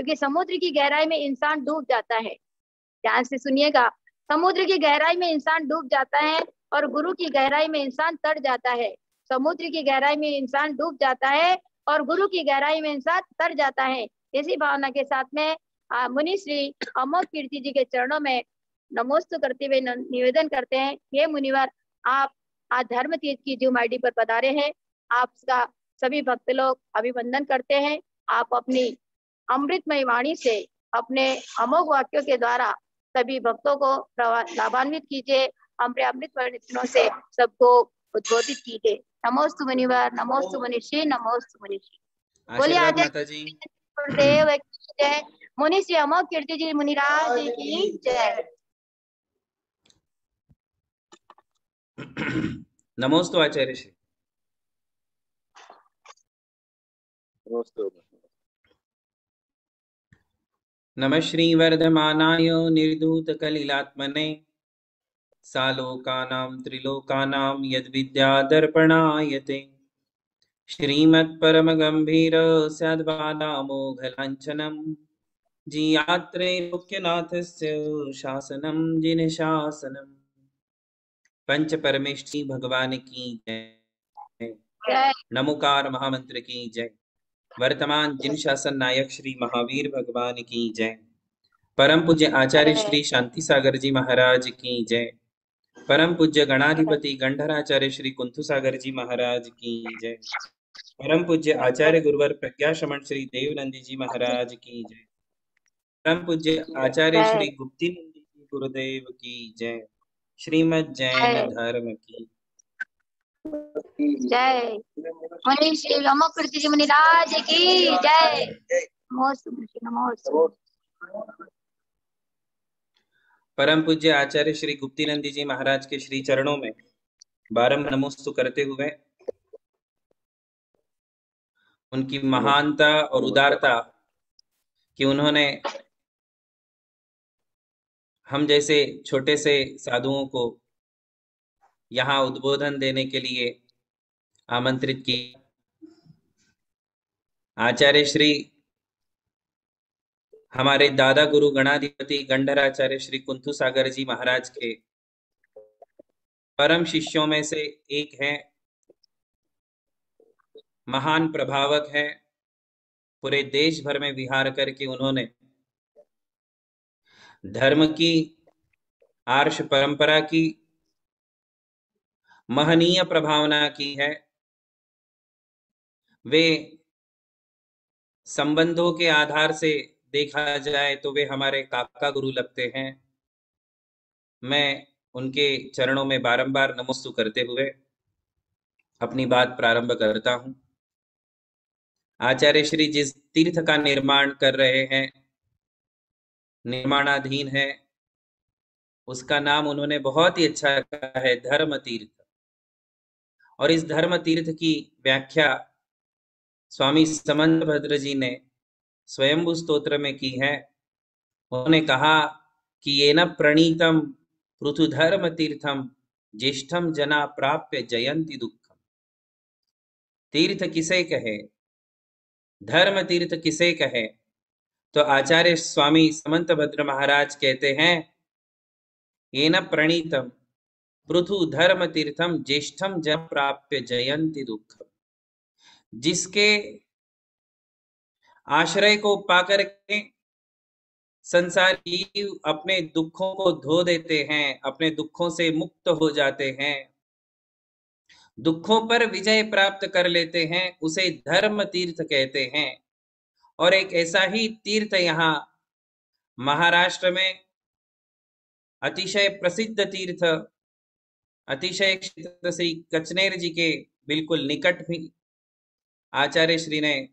क्योंकि समुद्र की गहराई में इंसान डूब जाता है। ध्यान से सुनिएगा, समुद्र की गहराई में इंसान डूब जाता है और गुरु की गहराई में इंसान तर जाता है। समुद्र की गहराई में इंसान डूब जाता है और गुरु की गहराई में इंसान तर जाता है। इसी भावना के साथ में मुनि श्री अमोघ कीर्ति जी के चरणों में नमोस्तु करते हुए निवेदन करते हैं, हे मुनिवर, आप आज धर्म तीर्थ की जूम आईडी पर पधारे हैं। आपका सभी भक्त लोग अभिवंदन करते हैं। आप अपनी अमृतमय वाणी से, अपने अमोघ वाक्यों के द्वारा सभी भक्तों को लाभान्वित कीजिए। अमृत वचनों से सबको उद्बोधित कीजिए। नमोस्तु मुनिवर, नमोस्तु मुनिषी, नमोस्तु मुनिषी। बोलिए आशीर्वाद आचार्य माता जी। गुरुदेव की जय। मुनि श्री अमोघ कीर्ति जी मुनिराज जी की जय। नमोस्तु आचार्य श्री। नमः श्री वर्धमानाय निर्धूतकलिलात्मने सालोकानां त्रिलोकानां यद्विद्यादर्पणायते श्रीमत्परमगम्भीर स्याद्बालामोघलाञ्छनम् जियात्रे मुख्यनाथस्य शासनं जिनशासनम्। पंच परमेष्ठी भगवान की जय। नमोकार महामंत्र की जय। वर्तमान जिन शासन नायक श्री महावीर भगवान की जय। परम पूज्य आचार्य श्री शांति सागर जी महाराज की जय। परम पूज्य गणाधिपति गंधराचार्य श्री कुंथु सागर जी महाराज की जय। परम पूज्य आचार्य गुरुवर प्रज्ञा श्रमण श्री देवनंदी जी महाराज की जय। परम पूज्य आचार्य श्री गुप्ती नंदी जी गुरुदेव की जय। श्रीमद् जैन धर्म की जय। मुनि श्री अमोघ कीर्ति जी मुनिराज की जय। नमोस्तु। परम पूज्य आचार्य श्री गुप्ती नंदी जी महाराज के श्री चरणों में बारंबार नमोस्तु करते हुए उनकी महानता और उदारता कि उन्होंने हम जैसे छोटे से साधुओं को यहाँ उद्बोधन देने के लिए आमंत्रित की। आचार्य श्री हमारे दादा गुरु गणाधिपति गंधराचार्य श्री कुंथु सागर जी महाराज के परम शिष्यों में से एक हैं, महान प्रभावक हैं। पूरे देश भर में विहार करके उन्होंने धर्म की, आर्ष परंपरा की महनीय प्रभावना की है। वे संबंधों के आधार से देखा जाए तो वे हमारे काका गुरु लगते हैं। मैं उनके चरणों में बारंबार नमोस्तु करते हुए अपनी बात प्रारंभ करता हूं। आचार्य श्री जिस तीर्थ का निर्माण कर रहे हैं, निर्माणाधीन है, उसका नाम उन्होंने बहुत ही अच्छा रखा है, धर्म तीर्थ। और इस धर्म तीर्थ की व्याख्या स्वामी समंत भद्र जी ने स्वयंभू स्तोत्र में की है। उन्होंने कहा कि ये न प्रणीतम पृथु धर्म तीर्थम ज्येष्ठम जना प्राप्य जयंती दुखम। तीर्थ किसे कहे, धर्म तीर्थ किसे कहे, तो आचार्य स्वामी समंत भद्र महाराज कहते हैं ये न प्रणीतम पृथु धर्म तीर्थम ज्येष्ठम जन प्राप्य जयंती दुखम। जिसके आश्रय को पाकर के संसारी जीव अपने दुखों को धो देते हैं, अपने दुखों से मुक्त हो जाते हैं, दुखों पर विजय प्राप्त कर लेते हैं, उसे धर्म तीर्थ कहते हैं। और एक ऐसा ही तीर्थ यहाँ महाराष्ट्र में अतिशय प्रसिद्ध तीर्थ, अतिशय क्षेत्र श्री कचनेर जी के बिल्कुल निकट भी आचार्य श्री ने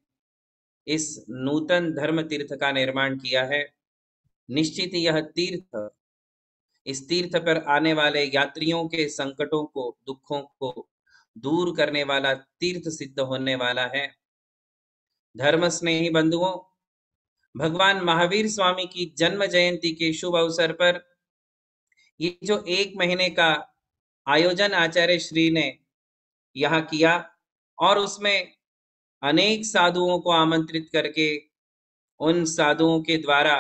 इस नूतन धर्म तीर्थ का निर्माण किया है। निश्चित यह तीर्थ, इस तीर्थ पर आने वाले यात्रियों के संकटों को, दुखों को दूर करने वाला तीर्थ सिद्ध होने वाला है। धर्म स्नेही बंधुओं, भगवान महावीर स्वामी की जन्म जयंती के शुभ अवसर पर ये जो 1 महीने का आयोजन आचार्य श्री ने यहाँ किया और उसमें अनेक साधुओं को आमंत्रित करके उन साधुओं के द्वारा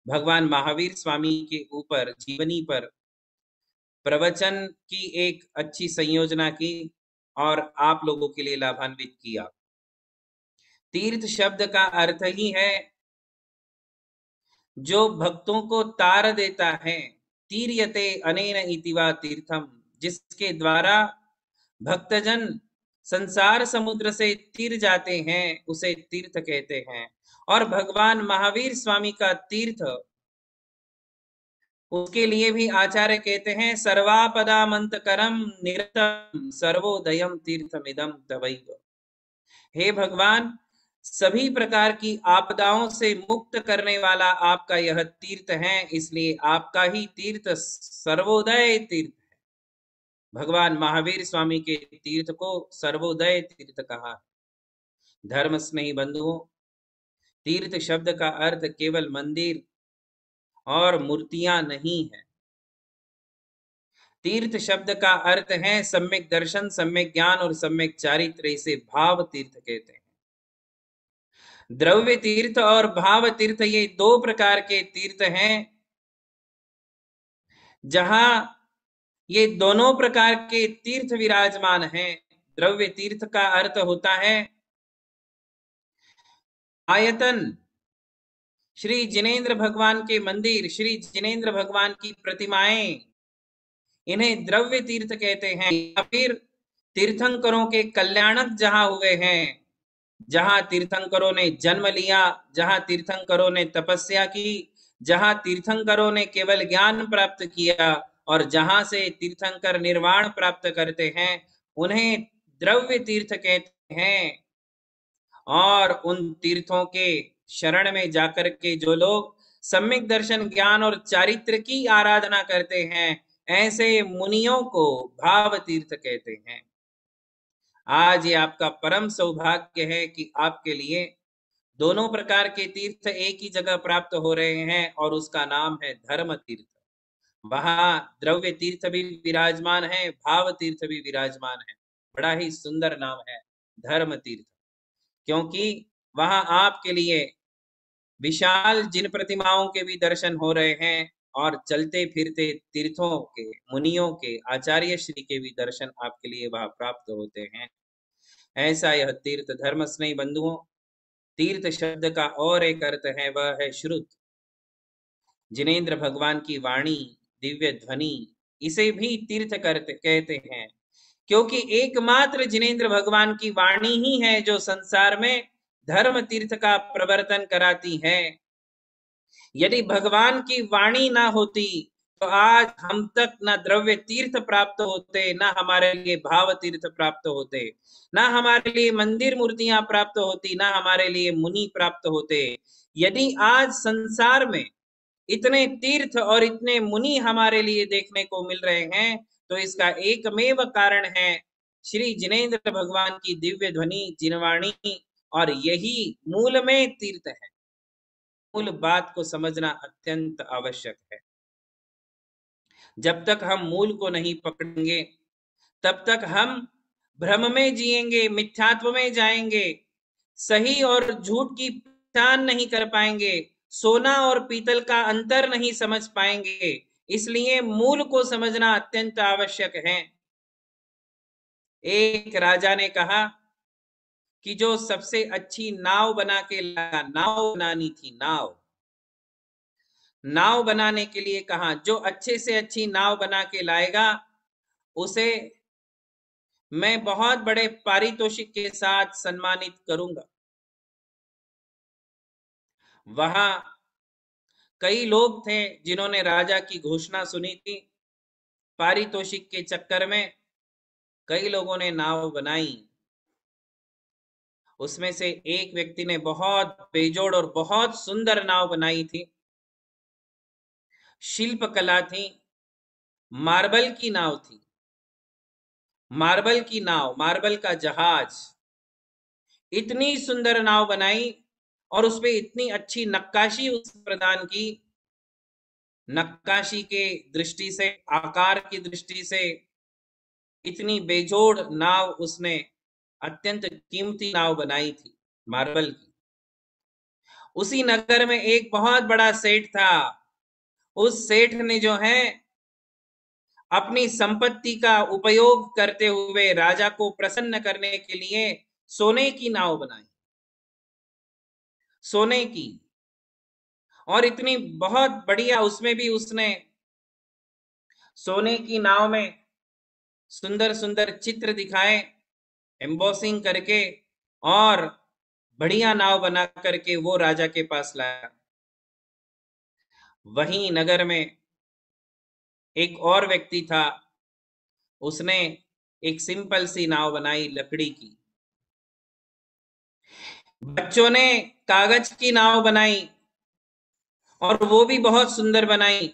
भगवान महावीर स्वामी के ऊपर जीवनी पर प्रवचन की एक अच्छी संयोजना की और आप लोगों के लिए लाभान्वित किया। तीर्थ शब्द का अर्थ ही है जो भक्तों को तार देता है। तीर्यते अनेन इतिवा तीर्थम, जिसके द्वारा भक्तजन संसार समुद्र से तीर जाते हैं उसे तीर्थ कहते हैं। और भगवान महावीर स्वामी का तीर्थ, उसके लिए भी आचार्य कहते हैं सर्वापदामंतकरम निरतम सर्वोदयम तीर्थमिदम तवैव। हे भगवान, सभी प्रकार की आपदाओं से मुक्त करने वाला आपका यह तीर्थ है, इसलिए आपका ही तीर्थ सर्वोदय तीर्थ है। भगवान महावीर स्वामी के तीर्थ को सर्वोदय तीर्थ कहा। धर्म स्नेही बंधुओं, तीर्थ शब्द का अर्थ केवल मंदिर और मूर्तियां नहीं है। तीर्थ शब्द का अर्थ है सम्यक दर्शन, सम्यक ज्ञान और सम्यक चारित्र। इसे भाव तीर्थ कहते हैं। द्रव्य तीर्थ और भाव तीर्थ, ये दो प्रकार के तीर्थ हैं। जहां ये दोनों प्रकार के तीर्थ विराजमान हैं। द्रव्य तीर्थ का अर्थ होता है आयतन। श्री जिनेंद्र भगवान के मंदिर, श्री जिनेंद्र भगवान की प्रतिमाएं, इन्हें द्रव्य तीर्थ कहते हैं। या फिर तीर्थंकरों के कल्याणक जहां हुए हैं, जहां तीर्थंकरों ने जन्म लिया, जहां तीर्थंकरों ने तपस्या की, जहां तीर्थंकरों ने केवल ज्ञान प्राप्त किया और जहां से तीर्थंकर निर्वाण प्राप्त करते हैं, उन्हें द्रव्य तीर्थ कहते हैं। और उन तीर्थों के शरण में जाकर के जो लोग सम्यक दर्शन, ज्ञान और चारित्र की आराधना करते हैं, ऐसे मुनियों को भाव तीर्थ कहते हैं। आज ये आपका परम सौभाग्य है कि आपके लिए दोनों प्रकार के तीर्थ एक ही जगह प्राप्त हो रहे हैं और उसका नाम है धर्म तीर्थ। वहां द्रव्य तीर्थ भी विराजमान है, भाव तीर्थ भी विराजमान है। बड़ा ही सुंदर नाम है धर्म तीर्थ, क्योंकि वहां आपके लिए विशाल जिन प्रतिमाओं के भी दर्शन हो रहे हैं और चलते फिरते तीर्थों के, मुनियों के, आचार्य श्री के भी दर्शन आपके लिए वहां प्राप्त होते हैं। ऐसा यह तीर्थ। धर्म स्नेही बंधुओं, तीर्थ शब्द का और एक अर्थ है, वह है श्रुत। जिनेंद्र भगवान की वाणी, दिव्य ध्वनि, इसे भी तीर्थ कहते हैं, क्योंकि एकमात्र जिनेंद्र भगवान की वाणी ही है जो संसार में धर्म तीर्थ का प्रवर्तन कराती है। यदि भगवान की वाणी ना होती तो आज हम तक ना द्रव्य तीर्थ प्राप्त होते, ना हमारे लिए भाव तीर्थ प्राप्त होते, ना हमारे लिए मंदिर मूर्तियां प्राप्त होती, ना हमारे लिए मुनि प्राप्त होते। यदि आज संसार में इतने तीर्थ और इतने मुनि हमारे लिए देखने को मिल रहे हैं, तो इसका एकमेव कारण है श्री जिनेंद्र भगवान की दिव्य ध्वनि, जिनवाणी, और यही मूल में तीर्थ है। मूल बात को समझना अत्यंत आवश्यक है। जब तक हम मूल को नहीं पकड़ेंगे, तब तक हम भ्रम में जिएंगे, मिथ्यात्व में जाएंगे, सही और झूठ की पहचान नहीं कर पाएंगे, सोना और पीतल का अंतर नहीं समझ पाएंगे। इसलिए मूल को समझना अत्यंत आवश्यक है। एक राजा ने कहा कि जो सबसे अच्छी नाव बना के लाया, नाव बनानी थी, नाव बनाने के लिए कहा, जो अच्छे से अच्छी नाव बना के लाएगा उसे मैं बहुत बड़े पारितोषिक के साथ सम्मानित करूंगा। वहां कई लोग थे जिन्होंने राजा की घोषणा सुनी थी। पारितोषिक के चक्कर में कई लोगों ने नाव बनाई। उसमें से एक व्यक्ति ने बहुत बेजोड़ और बहुत सुंदर नाव बनाई थी। शिल्प कला थी, मार्बल की नाव थी, मार्बल की नाव, मार्बल का जहाज। इतनी सुंदर नाव बनाई और उसपे इतनी अच्छी नक्काशी उसने प्रदान की। नक्काशी के दृष्टि से, आकार की दृष्टि से इतनी बेजोड़ नाव उसने, अत्यंत कीमती नाव बनाई थी मार्बल की। उसी नगर में एक बहुत बड़ा सेठ था। उस सेठ ने जो है अपनी संपत्ति का उपयोग करते हुए राजा को प्रसन्न करने के लिए सोने की नाव बनाई, सोने की, और इतनी बहुत बढ़िया, उसमें भी उसने सोने की नाव में सुंदर सुंदर चित्र दिखाए एम्बोसिंग करके, और बढ़िया नाव बना करके वो राजा के पास लाया। वहीं नगर में एक और व्यक्ति था, उसने एक सिंपल सी नाव बनाई लकड़ी की। बच्चों ने कागज की नाव बनाई और वो भी बहुत सुंदर बनाई,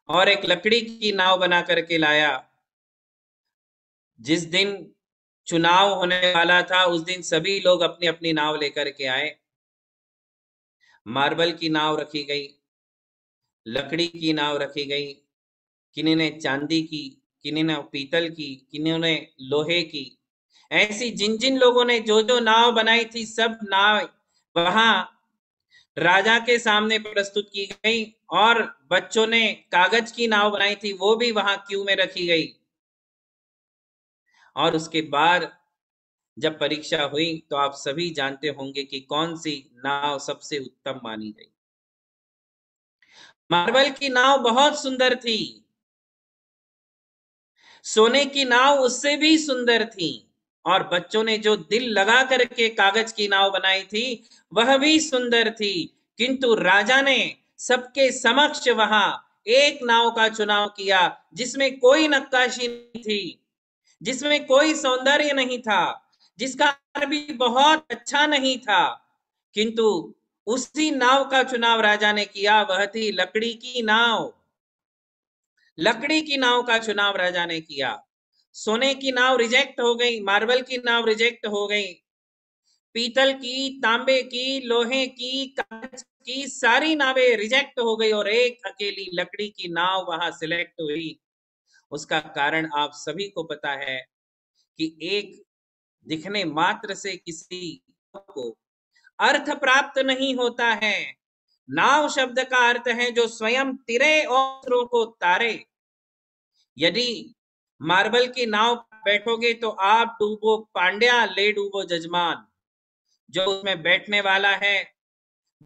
और एक लकड़ी की नाव बना करके लाया। जिस दिन चुनाव होने वाला था उस दिन सभी लोग अपनी अपनी नाव लेकर के आए। मार्बल की नाव रखी गई, लकड़ी की नाव रखी गई, किन्हीं ने चांदी की, किन्हीं ने पीतल की, किन्हीं ने लोहे की। ऐसी जिन जिन लोगों ने जो जो नाव बनाई थी, सब नाव वहां राजा के सामने प्रस्तुत की गई, और बच्चों ने कागज की नाव बनाई थी वो भी वहां क्यू में रखी गई। और उसके बाद जब परीक्षा हुई तो आप सभी जानते होंगे कि कौन सी नाव सबसे उत्तम मानी गई। मार्बल की नाव बहुत सुंदर थी, सोने की नाव उससे भी सुंदर थी, और बच्चों ने जो दिल लगा करके कागज की नाव बनाई थी वह भी सुंदर थी। किंतु राजा ने सबके समक्ष वहां एक नाव का चुनाव किया जिसमें कोई नक्काशी नहीं थी, जिसमें कोई सौंदर्य नहीं था, जिसका आकार भी बहुत अच्छा नहीं था, किंतु उसी नाव का चुनाव राजा ने किया, वह थी लकड़ी की नाव। लकड़ी की नाव का चुनाव राजा ने किया। सोने की नाव रिजेक्ट हो गई, मार्बल की नाव रिजेक्ट हो गई, पीतल की, तांबे की, लोहे की, कांच की सारी नावें रिजेक्ट हो गई, और एक अकेली लकड़ी की नाव वहां सिलेक्ट हुई। उसका कारण आप सभी को पता है कि एक दिखने मात्र से किसी को अर्थ प्राप्त नहीं होता है। नाव शब्द का अर्थ है जो स्वयं तिरे और दूसरों को तारे। यदि मार्बल की नाव बैठोगे तो आप डूबो पांड्या, ले डूबो जजमान। जो उसमें बैठने वाला है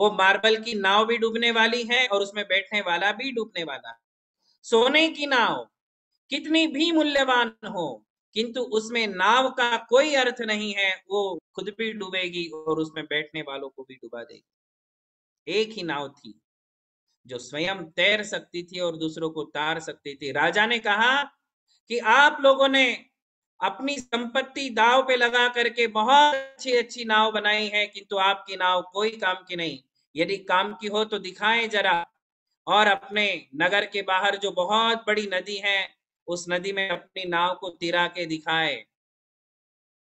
वो मार्बल की नाव भी डूबने वाली है और उसमें बैठने वाला भी डूबने वाला है। सोने की नाव कितनी भी मूल्यवान हो, किंतु उसमें नाव का कोई अर्थ नहीं है, वो खुद भी डूबेगी और उसमें बैठने वालों को भी डुबा देगी। एक ही नाव थी जो स्वयं तैर सकती थी और दूसरों को तार सकती थी। राजा ने कहा कि आप लोगों ने अपनी संपत्ति दांव पे लगा करके बहुत अच्छी अच्छी नाव बनाई है, किंतु आपकी नाव कोई काम की नहीं। यदि काम की हो तो दिखाएं जरा, और अपने नगर के बाहर जो बहुत बड़ी नदी है उस नदी में अपनी नाव को तिरा के दिखाए।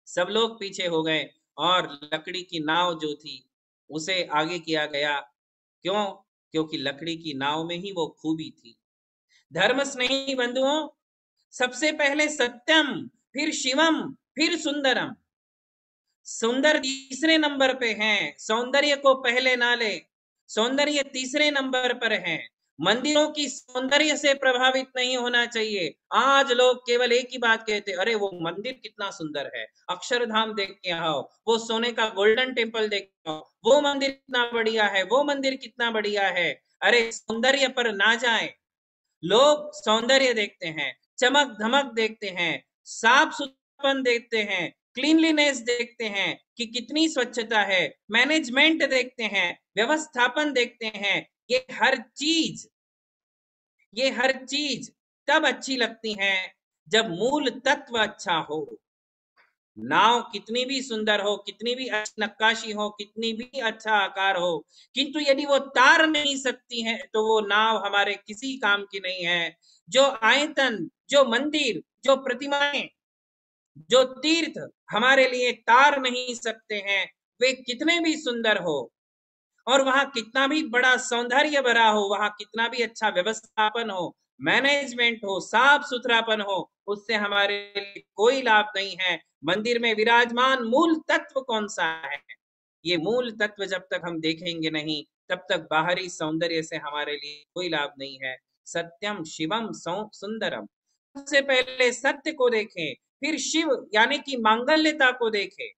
सब लोग पीछे हो गए और लकड़ी की नाव जो थी उसे आगे किया गया। क्यों? क्योंकि लकड़ी की नाव में ही वो खूबी थी। धर्म स्नेही बंधुओं, सबसे पहले सत्यम, फिर शिवम, फिर सुंदरम। सुंदर तीसरे नंबर पे है, सौंदर्य को पहले ना ले, सौंदर्य तीसरे नंबर पर है। मंदिरों की सौंदर्य से प्रभावित नहीं होना चाहिए। आज लोग केवल एक ही बात कहते, अरे वो मंदिर कितना सुंदर है, अक्षरधाम देख के आओ, वो सोने का गोल्डन टेम्पल देख के आओ, वो मंदिर कितना बढ़िया है, वो मंदिर कितना बढ़िया है। अरे सौंदर्य पर ना जाए। लोग सौंदर्य देखते हैं, चमक धमक देखते हैं, साफ सुथरापन देखते हैं, क्लीनलीनेस देखते हैं कि कितनी स्वच्छता है, मैनेजमेंट देखते हैं, व्यवस्थापन देखते हैं। ये हर चीज ये हर चीज तब अच्छी लगती है जब मूल तत्व अच्छा हो। नाव कितनी भी सुंदर हो, कितनी भी अच्छी नक्काशी हो, कितनी भी अच्छा आकार हो, किंतु यदि वो तार नहीं सकती है तो वो नाव हमारे किसी काम की नहीं है। जो आयतन, जो मंदिर, जो प्रतिमाएं, जो तीर्थ हमारे लिए तार नहीं सकते हैं, वे कितने भी सुंदर हो, और वहां कितना भी बड़ा सौंदर्य भरा हो, वहां कितना भी अच्छा व्यवस्थापन हो, मैनेजमेंट हो, साफ सुथरापन हो, उससे हमारे लिए कोई लाभ नहीं है। मंदिर में विराजमान मूल तत्व कौन सा है? ये मूल तत्व जब तक हम देखेंगे नहीं, तब तक बाहरी सौंदर्य से हमारे लिए कोई लाभ नहीं है। सत्यम शिवम सुंदरम, सबसे पहले सत्य को देखें, फिर शिव यानी कि मांगल्यता को देखें।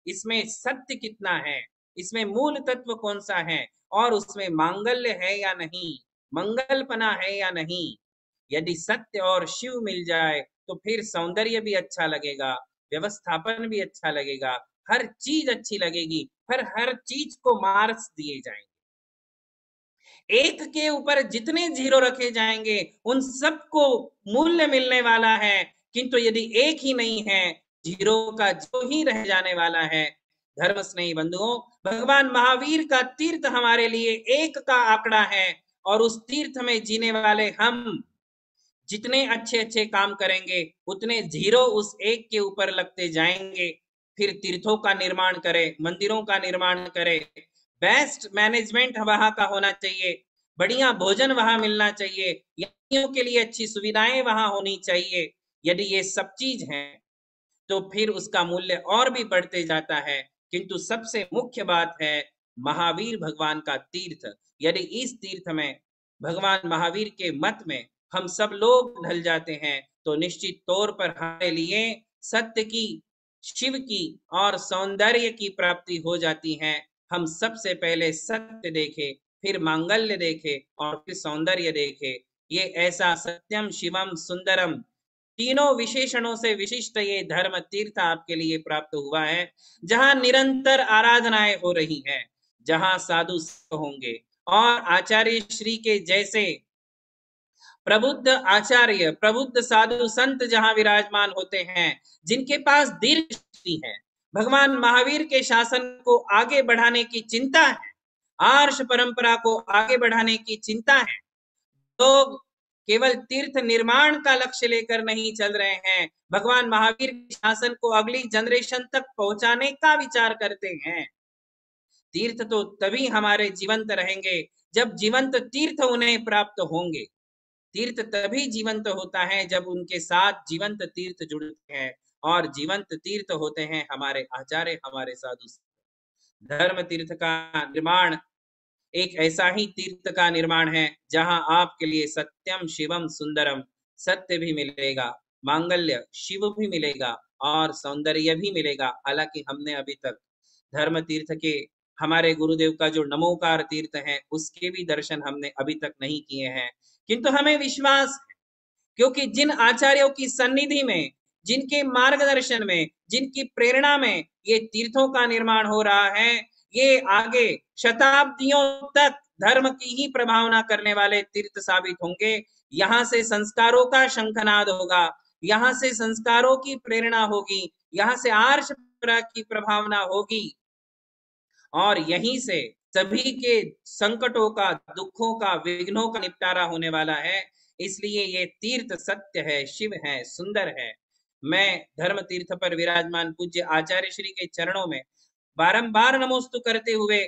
इसमें सत्य कितना है, इसमें मूल तत्व कौन सा है, और उसमें मांगल्य है या नहीं, मंगलपना है या नहीं। यदि सत्य और शिव मिल जाए तो फिर सौंदर्य भी अच्छा लगेगा, व्यवस्थापन भी अच्छा लगेगा, हर चीज अच्छी लगेगी, हर चीज को मार्क्स दिए जाएंगे। एक के ऊपर जितने जीरो रखे जाएंगे उन सबको मूल्य मिलने वाला है, किंतु यदि एक ही नहीं है, जीरो का जो ही रह जाने वाला है। धर्म स्नेही बंधुओं, भगवान महावीर का तीर्थ हमारे लिए एक का आंकड़ा है, और उस तीर्थ में जीने वाले हम जितने अच्छे अच्छे काम करेंगे उतने जीरो उस एक के ऊपर लगते जाएंगे। फिर तीर्थों का निर्माण करें, मंदिरों का निर्माण करें, बेस्ट मैनेजमेंट वहां का होना चाहिए, बढ़िया भोजन वहां मिलना चाहिए, यात्रियों के लिए अच्छी सुविधाएं वहां होनी चाहिए। यदि ये सब चीज है तो फिर उसका मूल्य और भी बढ़ते जाता है। किंतु सबसे मुख्य बात है महावीर भगवान का तीर्थ। यदि इस तीर्थ में भगवान महावीर के मत में हम सब लोग ढल जाते हैं तो निश्चित तौर पर हमारे लिए सत्य की, शिव की और सौंदर्य की प्राप्ति हो जाती है। हम सबसे पहले सत्य देखें, फिर मांगल्य देखें और फिर सौंदर्य देखें। ये ऐसा सत्यम शिवम सुंदरम तीनों विशेषणों से विशिष्ट ये धर्म तीर्थ आपके लिए प्राप्त हुआ है, जहां निरंतर आराधनाएं हो रही हैं, जहां साधु होंगे और आचार्य श्री के जैसे प्रबुद्ध आचार्य, प्रबुद्ध साधु संत जहां विराजमान होते हैं, जिनके पास दीर्घ दृष्टि है, भगवान महावीर के शासन को आगे बढ़ाने की चिंता है, आर्ष परंपरा को आगे बढ़ाने की चिंता है। लोग केवल तीर्थ निर्माण का लक्ष्य लेकर नहीं चल रहे हैं, भगवान महावीर के शासन को अगली जनरेशन तक पहुंचाने का विचार करते हैं। तीर्थ तो तभी हमारे जीवंत रहेंगे जब जीवंत तीर्थ उन्हें प्राप्त होंगे। तीर्थ तभी जीवंत होता है जब उनके साथ जीवंत तीर्थ जुड़ते हैं, और जीवंत तीर्थ होते हैं हमारे आचार्य, हमारे साधु। धर्म तीर्थ का निर्माण एक ऐसा ही तीर्थ का निर्माण है जहां आपके लिए सत्यम शिवम सुंदरम, सत्य भी मिलेगा, मांगल्य शिव भी मिलेगा और सौंदर्य भी मिलेगा। हालांकि हमने अभी तक धर्म तीर्थ के, हमारे गुरुदेव का जो नमोकार तीर्थ है, उसके भी दर्शन हमने अभी तक नहीं किए हैं, किंतु हमें विश्वास है, क्योंकि जिन आचार्यों की सन्निधि में, जिनके मार्गदर्शन में, जिनकी प्रेरणा में ये तीर्थों का निर्माण हो रहा है, ये आगे शताब्दियों तक धर्म की ही प्रभावना करने वाले तीर्थ साबित होंगे। यहाँ से संस्कारों का शंखनाद होगा, यहाँ से संस्कारों की प्रेरणा होगी, यहाँ से आर्ष की प्रभावना होगी, और यहीं से सभी के संकटों का, दुखों का, विघ्नों का निपटारा होने वाला है। इसलिए ये तीर्थ सत्य है, शिव है, सुंदर है। मैं धर्म तीर्थ पर विराजमान पूज्य आचार्य श्री के चरणों में बारंबार नमोस्तु करते हुए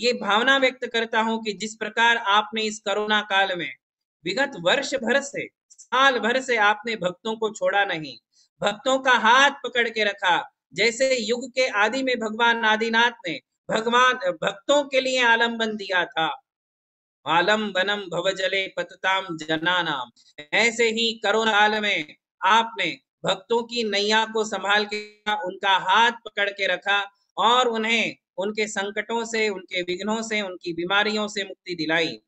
ये भावना व्यक्त करता हूं कि जिस प्रकार आपने इस कोरोना काल में विगत वर्ष भर से, साल भर से आपने भक्तों को छोड़ा नहीं, भक्तों का हाथ पकड़ के रखा, जैसे युग के आदि में भगवान आदिनाथ ने भगवान भक्तों के लिए आलम्बन दिया था, आलम्बनम भवजले पतताम जनानाम, ऐसे ही कोरोना काल में आपने भक्तों की नैया को संभाल के उनका हाथ पकड़ के रखा और उन्हें उनके संकटों से, उनके विघ्नों से, उनकी बीमारियों से मुक्ति दिलाई।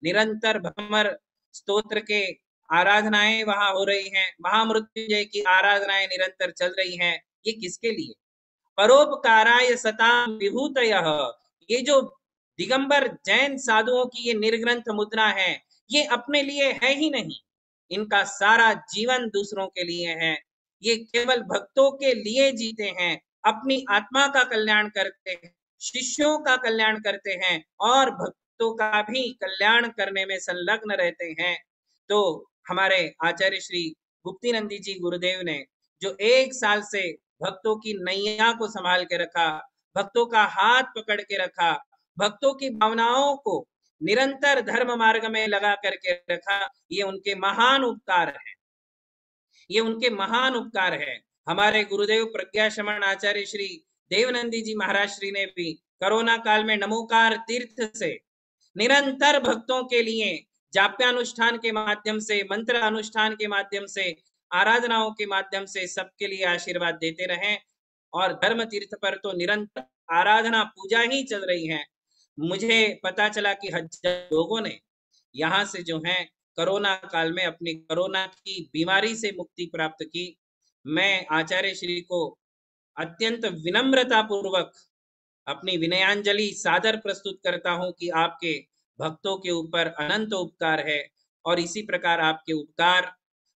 निरंतर भ्रमर स्तोत्र के आराधनाएं वहां हो रही हैं, महामृत्युंजय की आराधनाएं निरंतर चल रही हैं। ये किसके लिए? परोपकाराय सताम विभूतयः, ये जो दिगंबर जैन साधुओं की ये निर्ग्रंथ मुद्रा है, ये अपने लिए है ही नहीं, इनका सारा जीवन दूसरों के लिए है। ये केवल भक्तों के लिए जीते हैं, अपनी आत्मा का कल्याण करते हैं, शिष्यों का कल्याण करते हैं और भक्तों का भी कल्याण करने में संलग्न रहते हैं। तो हमारे आचार्य श्री गुप्तीनंदी जी गुरुदेव ने जो 1 साल से भक्तों की नैया को संभाल के रखा, भक्तों का हाथ पकड़ के रखा, भक्तों की भावनाओं को निरंतर धर्म मार्ग में लगा करके रखा, ये उनके महान उपकार है, ये उनके महान उपकार है। हमारे गुरुदेव प्रज्ञा शमन आचार्य श्री देवनंदी जी महाराज श्री ने भी कोरोना काल में नमोकार तीर्थ से निरंतर भक्तों के लिए जाप्यानुष्ठान के माध्यम से, मंत्र अनुष्ठान के माध्यम से, आराधनाओं के माध्यम से सबके लिए आशीर्वाद देते रहें। और धर्म तीर्थ पर तो निरंतर आराधना पूजा ही चल रही है। मुझे पता चला कि हजार लोगों ने यहाँ से जो है कोरोना काल में अपनी कोरोना की बीमारी से मुक्ति प्राप्त की। मैं आचार्य श्री को अत्यंत विनम्रता पूर्वक अपनी विनयांजलि सादर प्रस्तुत करता हूं कि आपके भक्तों के ऊपर अनंत उपकार है और इसी प्रकार आपके उपकार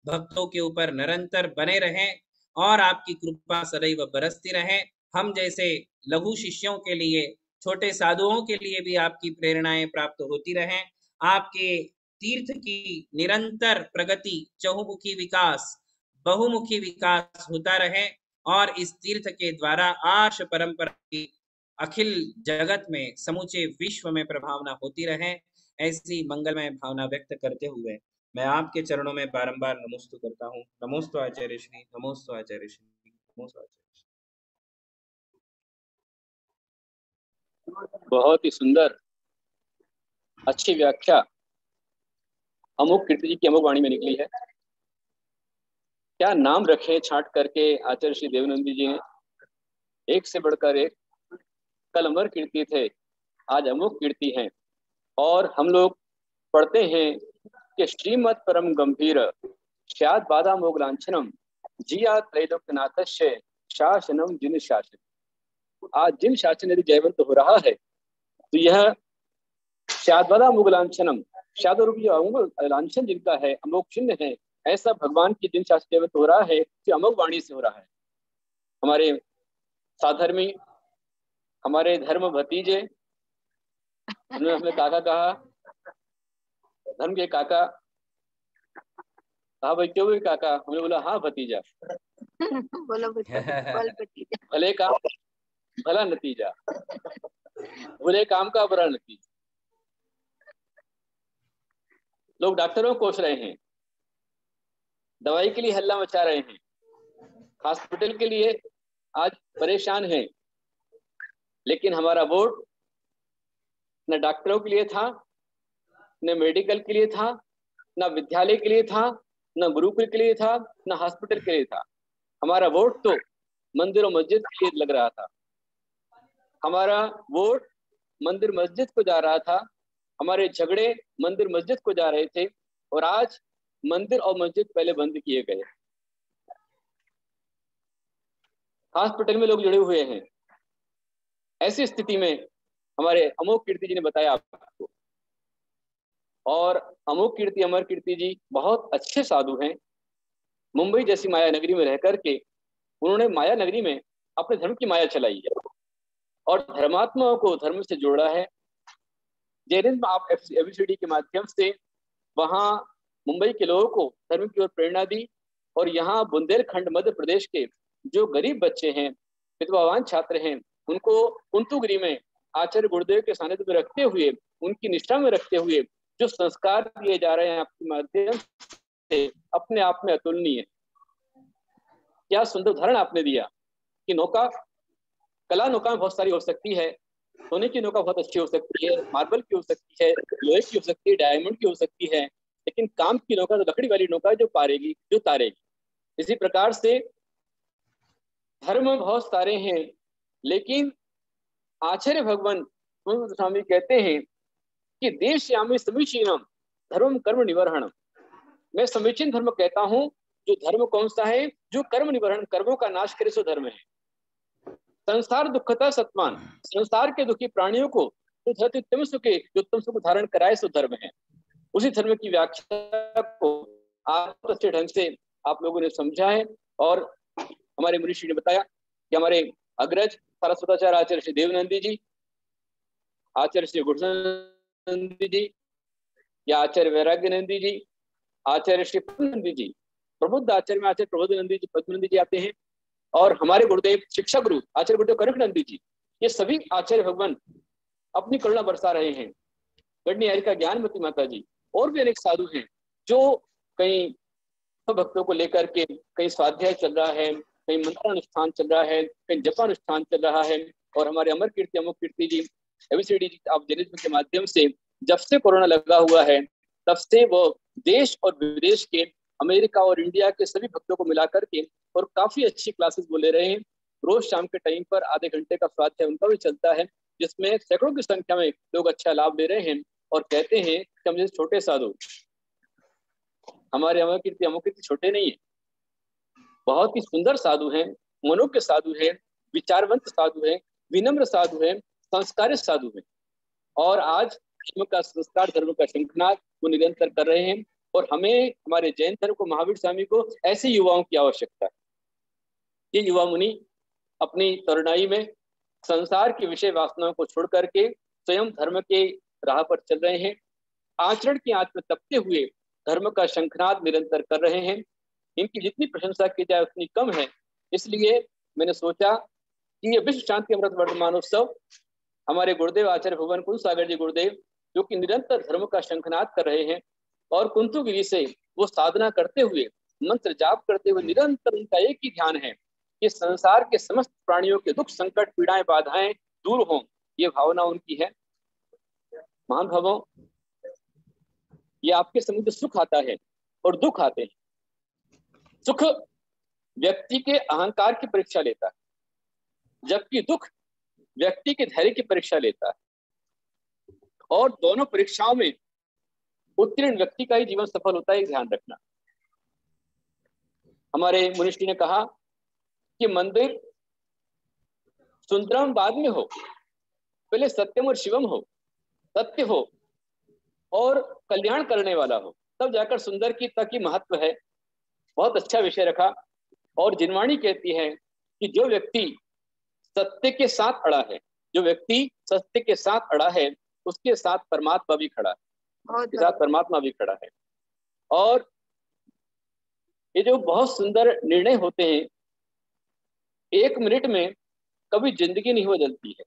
भक्तों के ऊपर निरंतर बने रहें और आपकी कृपा सदैव बरसती रहे। हम जैसे लघु शिष्यों के लिए, छोटे साधुओं के लिए भी आपकी प्रेरणाएं प्राप्त होती रहें। आपके तीर्थ की निरंतर प्रगति, चहुमुखी विकास, बहुमुखी विकास होता रहे और इस तीर्थ के द्वारा आर्ष परंपरा की अखिल जगत में, समूचे विश्व में प्रभावना होती रहे। ऐसी मंगलमय भावना व्यक्त करते हुए मैं आपके चरणों में बारंबार नमोस्तु करता हूँ। नमोस्तु आचार्य श्री, नमोस्तु आचार्य श्री, नमोस्तु आचार्य श्री। बहुत ही सुंदर, अच्छी व्याख्या अमुक कीर्ति जी की अमुक वाणी में निकली है। क्या नाम रखे छांट करके आचार्य श्री देवनंदी जी ने, एक से बढ़कर एक। कल अमर कीर्ति थे, आज अमुक कीर्ति हैं। और हम लोग पढ़ते हैं कि श्रीमद परम गंभीर स्यात् बाधा मोग लांछनम जिया त्रैलोक्यनाथस्य शासनम जिन शासन। आज जिन शासन यदि जयवंत हो रहा है तो यह स्यात् बाधा मोग लांछनम, शाद रूप जो लांछन जिनका है, अमोघ चिन्ह है, ऐसा भगवान की जिन शासन जयवंत हो रहा है कि अमोघ वाणी से हो रहा है। हमारे साधर्मी, हमारे धर्म भतीजे, उन्होंने हमें काका कहा, धर्म के काका। हाँ भाई, क्यों भाई काका? हमने बोला हाँ भतीजा। बोलो भतीजा। भले काम भला नतीजा, बुरे काम का बुरा नतीजा। लोग डॉक्टरों को कोस रहे हैं, दवाई के लिए हल्ला मचा रहे हैं, हॉस्पिटल के लिए आज परेशान हैं। लेकिन हमारा वोट न डॉक्टरों के लिए था, न मेडिकल के लिए था, न विद्यालय के लिए था, न गुरुकुल के लिए था, न हॉस्पिटल के लिए था। हमारा वोट तो मंदिर और मस्जिद के लिए लग रहा था। हमारा वोट मंदिर मस्जिद को जा रहा था। हमारे झगड़े मंदिर मस्जिद को जा रहे थे और आज मंदिर और मस्जिद पहले बंद किए गए। हॉस्पिटल में लोग जुड़े हुए हैं। ऐसी स्थिति में हमारे अमोघ कीर्ति जी ने बताया आपको, और अमोघ कीर्ति, अमर कीर्ति जी बहुत अच्छे साधु हैं। मुंबई जैसी माया नगरी में रह करके उन्होंने माया नगरी में अपने धर्म की माया चलाई है और धर्मात्माओं को धर्म से जोड़ा है। जैनिज्म आप एबीसीडी के माध्यम से वहाँ मुंबई के लोगों को धर्म की ओर प्रेरणा दी और यहाँ बुंदेलखंड मध्य प्रदेश के जो गरीब बच्चे हैं, विधवावान छात्र हैं, उनको कुंतुगिरी में आचार्य गुरुदेव के सानिध्य में रखते हुए, उनकी निष्ठा में रखते हुए जो संस्कार दिए जा रहे हैं आपके माध्यम से, अपने आप में अतुलनीय। क्या सुंदर उदाहरण आपने दिया कि नौका, कला नौका में बहुत सारी हो सकती है। सोने की नौका बहुत अच्छी हो सकती है, मार्बल की हो सकती है, लोहे की हो सकती है, डायमंड की हो सकती है, लेकिन काम की नौका तो लकड़ी वाली नौका जो पारेगी, जो तारेगी। इसी प्रकार से धर्म बहुत सारे हैं, लेकिन आचार्य भगवान स्वामी कहते हैं कि देशयामि समीचीनम धर्म कर्म निवर्हणम। मैं समीचीन धर्म कहता हूं। जो धर्म कौन सा है? जो कर्म निवर्हण, कर्मों का नाश करे सो धर्म है। संसार दुखता सत्मान, संसार के दुखी प्राणियों को तुम सुखे, जो तुम सुख धारण कराए सो धर्म है। उसी धर्म की व्याख्या को आप अच्छे ढंग से आप लोगों ने समझा है। और हमारे मुनीश्री ने बताया कि हमारे अग्रज सरस्वताचार्य आचार्य श्री देवनंदी जी, आचार्य श्री गुरुनंदी जी, या आचार्य वैराग्य नंदी जी, आचार्य श्री नंदी जी, प्रबुद्ध आचार्य में आचार्य प्रबुद्ध नंदी जी, पद्मनंदी जी आते हैं, और हमारे गुरुदेव शिक्षा गुरु आचार्य गुरुदेव कनक नंदी जी, ये सभी आचार्य भगवान अपनी करुणा बरसा रहे हैं। गढ़नी हरिका ज्ञानमती माता जी और भी अनेक साधु हैं जो कहीं भक्तों को लेकर के, कहीं स्वाध्याय चल रहा है, कहीं मंत्रानुष्ठान चल रहा है, कहीं जपानुष्ठान चल रहा है। और हमारे अमर कीर्ति अमोघ कीर्ति जी ABCD ऑफ जैनिज्म के माध्यम से जब से कोरोना लगा हुआ है तब से वो देश और विदेश के, अमेरिका और इंडिया के सभी भक्तों को मिला करके और काफी अच्छी क्लासेस वो ले रहे हैं। रोज शाम के टाइम पर आधे घंटे का स्वाध्याय उनका भी चलता है, जिसमें सैकड़ों की संख्या में लोग अच्छा लाभ ले रहे हैं और कहते हैं कि हम जैसे छोटे साधु, हमारे अमर कीर्ति अमोघ कीर्ति छोटे नहीं है, बहुत ही सुंदर साधु हैं, मनोज्ञ साधु हैं, विचारवंत साधु हैं, विनम्र साधु हैं, संस्कारित साधु हैं। और आज धर्म का संस्कार, धर्म का शंखनाद वो निरंतर कर रहे हैं। और हमें, हमारे जैन धर्म को, महावीर स्वामी को ऐसे युवाओं की आवश्यकता है। ये युवा मुनि अपनी तरुणाई में संसार की विषय वासनाओं को छोड़ करके स्वयं धर्म के राह पर चल रहे हैं, आचरण की आंच में तपते हुए धर्म का शंखनाद निरंतर कर रहे हैं। इनकी जितनी प्रशंसा की जाए उतनी कम है। इसलिए मैंने सोचा कि ये विश्व शांति अमृत वर्धमानोत्सव हमारे गुरुदेव आचार्य भगवान कुंज सागर जी गुरुदेव, जो कि निरंतर धर्म का शंखनाद कर रहे हैं और कुंतुगिरी से वो साधना करते हुए, मंत्र जाप करते हुए निरंतर उनका एक ही ध्यान है कि संसार के समस्त प्राणियों के दुख, संकट, पीड़ाएं, बाधाएं दूर हों। ये भावना उनकी है। महान भावों, ये आपके समुद्र सुख आता है और दुख आते हैं। सुख व्यक्ति के अहंकार की परीक्षा लेता है, जबकि दुख व्यक्ति के धैर्य की परीक्षा लेता है। और दोनों परीक्षाओं में उत्तीर्ण व्यक्ति का ही जीवन सफल होता है, ध्यान रखना। हमारे मुनिश्री ने कहा कि मंदिर सुंदरम बाद में हो, पहले सत्यम और शिवम हो, सत्य हो और कल्याण करने वाला हो, तब जाकर सुंदर की तक ही महत्व है। बहुत अच्छा विषय रखा। और जिनवाणी कहती है कि जो व्यक्ति सत्य के साथ अड़ा है, जो व्यक्ति सत्य के साथ अड़ा है, उसके साथ परमात्मा भी खड़ा है, उसके साथ परमात्मा भी खड़ा है। और ये जो बहुत सुंदर निर्णय होते हैं, एक मिनट में कभी जिंदगी नहीं बदलती है,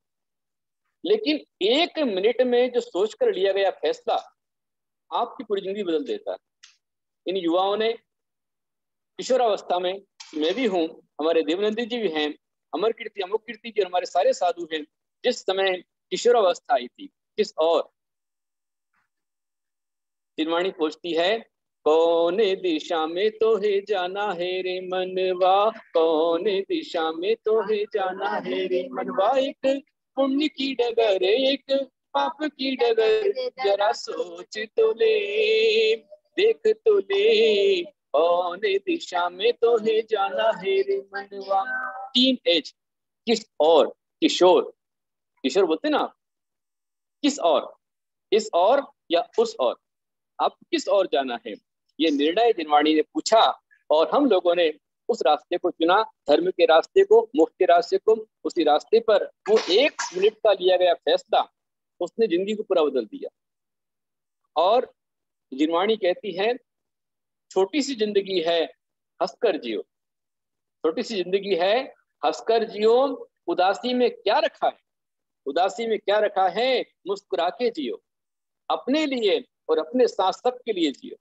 लेकिन एक मिनट में जो सोचकर लिया गया फैसला आपकी पूरी जिंदगी बदल देता है। इन युवाओं ने किशोरावस्था में, मैं भी हूँ, हमारे देवनंदी जी भी हैं, अमर कीर्ति अमोघ कीर्ति जी, हमारे सारे साधु हैं, जिस समय किशोरावस्था आई थी, किस और जिनवाणी पूछती है, कौन दिशा में तो है जाना है रे मनवा, कौन दिशा में तो है जाना है रे मनवा, एक पुण्य की डगर, एक पाप की डगर, जरा सोच तो ले, देख तो ले, कौन दिशा में तो है जाना है रे मनवा। टीन एज, किस और, किशोर, किशोर बोलते ना, किस और, इस और या उस और, आप किस और जाना है, ये निर्णय जिनवाणी ने पूछा और हम लोगों ने उस रास्ते को चुना, धर्म के रास्ते को, मुक्त के रास्ते को। उसी रास्ते पर वो एक मिनट का लिया गया फैसला, उसने जिंदगी को पूरा बदल दिया। और जिनवाणी कहती है, छोटी सी जिंदगी है, हंसकर जियो, छोटी सी जिंदगी है, हंसकर जियो, उदासी में क्या रखा है, उदासी में क्या रखा है, मुस्कुरा के जियो, अपने लिए और अपने साथ सबके लिए जियो।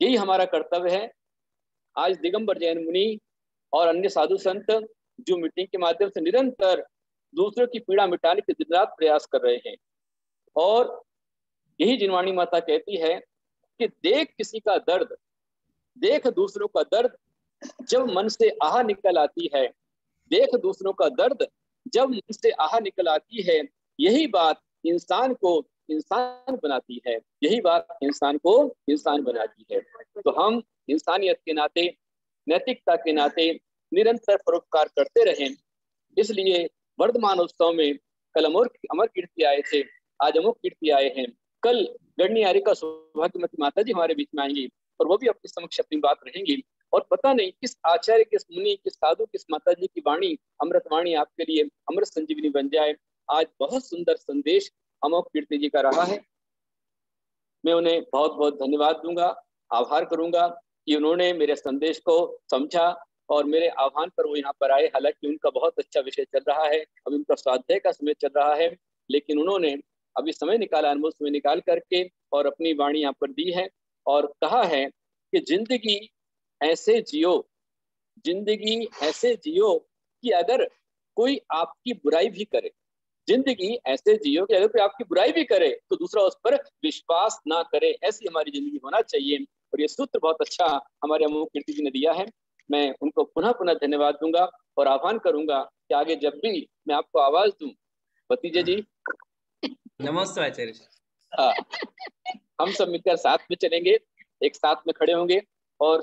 यही हमारा कर्तव्य है। आज दिगंबर जैन मुनि और अन्य साधु संत जो मीटिंग के माध्यम से निरंतर दूसरों की पीड़ा मिटाने के दिन रात प्रयास कर रहे हैं। और यही जिनवाणी माता कहती है कि देख किसी का दर्द, देख दूसरों का दर्द, जब मन से आह निकल आती है, देख दूसरों का दर्द जब मन से आह निकल आती है, यही बात इंसान को इंसान बनाती है, यही बात इंसान को इंसान बनाती है। तो हम इंसानियत के नाते, नैतिकता के नाते निरंतर परोपकार करते रहें। इसलिए वर्धमानोत्सव में कल अमर कीर्ति आए थे, आज अमोघ कीर्ति आए हैं। कल गणनियारी का सौभाग्यवती माता जी हमारे बीच में आएंगी और वो भी अपने समक्ष अपनी बात रहेंगी। और पता नहीं किस आचार्य, किस मुनि, किस साधु, किस माता जी की वाणी, अमृत वाणी आपके लिए अमृत संजीवनी बन जाए। आज बहुत सुंदर संदेश अमोघ कीर्ति जी का रहा है। मैं उन्हें बहुत बहुत धन्यवाद दूंगा, आभार करूंगा कि उन्होंने मेरे संदेश को समझा और मेरे आह्वान पर वो यहाँ पर आए। हालांकि उनका बहुत अच्छा विषय चल रहा है, अभी उनका स्वाध्याय का समय चल रहा है, लेकिन उन्होंने अभी समय निकाला, अनमोल समय निकाल करके और अपनी वाणी यहाँ पर दी है और कहा है कि जिंदगी ऐसे जियो जिंदगी ऐसे जियो कि अगर कोई आपकी बुराई भी करे, जिंदगी ऐसे जियो कि अगर कोई आपकी बुराई भी करे तो दूसरा उस पर विश्वास ना करे। ऐसी हमारी जिंदगी होना चाहिए। और ये सूत्र बहुत अच्छा हमारे अमोघ कीर्ति जी ने दिया है। मैं उनको पुनः पुनः धन्यवाद दूंगा और आह्वान करूंगा कि आगे जब भी मैं आपको आवाज दूं, भतीजे जी नमस्ते आचार्य जी। हाँ, हम सब मिलकर साथ में चलेंगे, एक साथ में खड़े होंगे और